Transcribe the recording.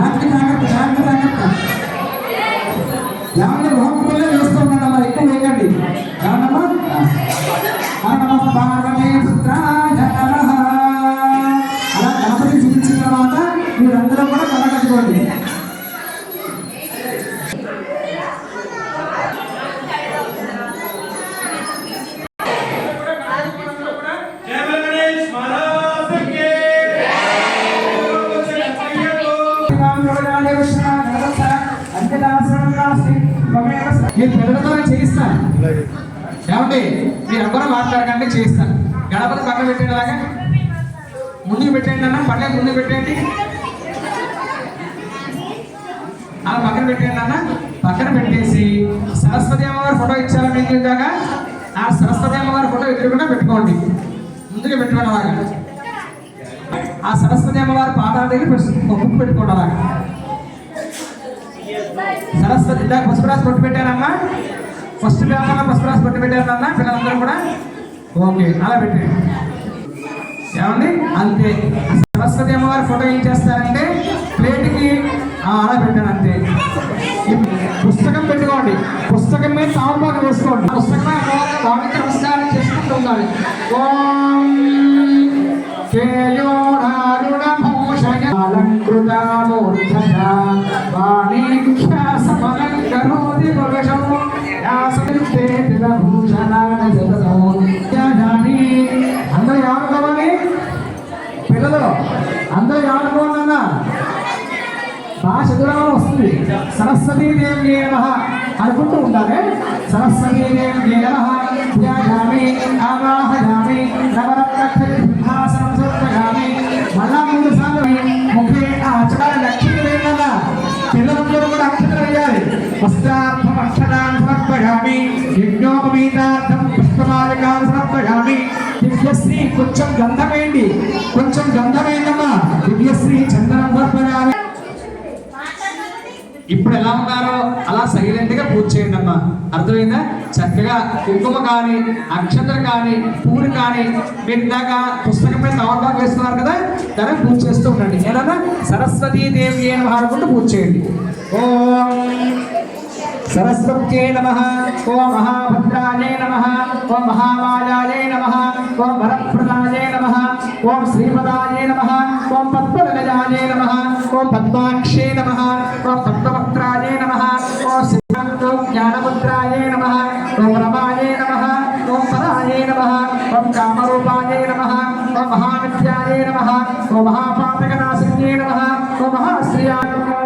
జాగ్రత్త జాగ్రత్త జాగ్రత్త జాగ్రత్త. ఏమన్నా లోపలే వేసుకోండి, ఎక్కువ వేయకండి. ఏమన్నమ్మా నమః పార్వతీ పుత్రాయ నమః. అలా గణపతి చూపించిన తర్వాత మీరందరూ కూడా కళ్ళ కట్టుకోండి. నేను పిల్లలతో చేయిస్తాను. ఏమండి మీరెవ్వరూ మాట్లాడకండి, చేయిస్తాను. గణపతి పక్కన పెట్టండి, అలాగా ముందుకు పెట్టండి అన్న, పక్కన ముందుకు పెట్టండి, అలా పక్కన పెట్టండి అన్న. పక్కన పెట్టేసి సరస్వతి అమ్మవారి ఫోటో ఇచ్చారా మీకు ఇందాక? ఆ సరస్వతి అమ్మవారి ఫోటో ఎదురుకుండా పెట్టుకోండి, ముందుకు పెట్టుకోండి. అలాగా ఆ సరస్వతి అమ్మవారి పాదాల దగ్గర బుక్ పెట్టుకోండి. అలాగా సరస్వతి ఇందాక పసుపు రాసి పొట్టు పెట్టారమ్మా, ఫస్ట్ బ్రాహ్మణ పసుపు రాసి పొట్టు పెట్టారన్నా పిల్లలందరూ కూడా. ఓకే, అలా పెట్టండి. ఏమండి అంతే. సరస్వతి అమ్మవారి ఫోటో ఏం చేస్తారంటే ప్లేట్కి అలా పెట్టాను అంతే. పుస్తకం పెట్టుకోండి, పుస్తకం మీద సాంబార్ వేసుకోండి. పుస్తకమే అమ్మవారిని భావించి నమస్కారం చేసుకుంటూ ఉండాలి. ఓం కేయోరుణ భూషయ అలంకృతామూర్ధజ వాణిఖ్యా సమలంకరోతి పురుషం యాసంతే దివభూషణాని జగదో యాజాని. అందరూ ఏమనుకోవాలి పిల్లలు? అందరూ ఏమనుకోవాలన్నా భాష దూరంలో వస్తుంది. సరస్వతీదేవి నమః అనుకుంటూ ఉండాలి. సరస్వతీదేవి నమః ధ్యాయామి ఆవాహయామి నవరత్నసింహాసనం సమర్పయామి. మళ్ళా 3 సార్లు ముఖే ఆచరణ లక్ష్మీ వేయాల. పిల్లలందరూ కూడా అక్షతలు వేయాలి. వస్త్రార్థం అక్షరాన్ని సమర్పయామి, యజ్ఞోపవీతార్థం పుష్పమాలికాన్ని సమర్పయామి. దివ్యశ్రీ కొంచెం గంధం వేయండి, కొంచెం గంధం వేయండమ్మా. దివ్యశ్రీ చందనం సమర్పయామి. ఇప్పుడు ఎలా ఉన్నారో అలా సైలెంట్ గా పూజ చేయండి అమ్మా, అర్థమైందా? చక్కగా కుంకుమ కానీ అక్షతలు కానీ పూలు కానీ మీరు ఇందాక పుస్తకం మీద తమలపాకు వేస్తున్నారు కదా, దాన్ని పూజ చేస్తూ ఉండండి. ఏదన్నా సరస్వతీదేవి అని అనుకుంటూ పూజ చేయండి. ఓం సరస్వత్యై నమః, ఓం మహాభద్రాయై నమః, ఓం మహామాయాయై నమః, ఓం వరప్రదాయై నమః, ఓం శ్రీపదాయై నమః, ఓం పద్మనిలయాయై నమః, ఓం పద్మాక్షై నమః, ఓం పద్మవక్త్రాయై నమః, ఓం జ్ఞానముద్రాయై నమః, ఓం రమాయై నమః, ఓం పరాయై నమః, ఓం కామరూపాయై నమః, ఓం మహావిద్యాయై నమః, ఓం మహాపాతకనాశిన్యై నమః, ఓం మహాశ్రియాయ నమః.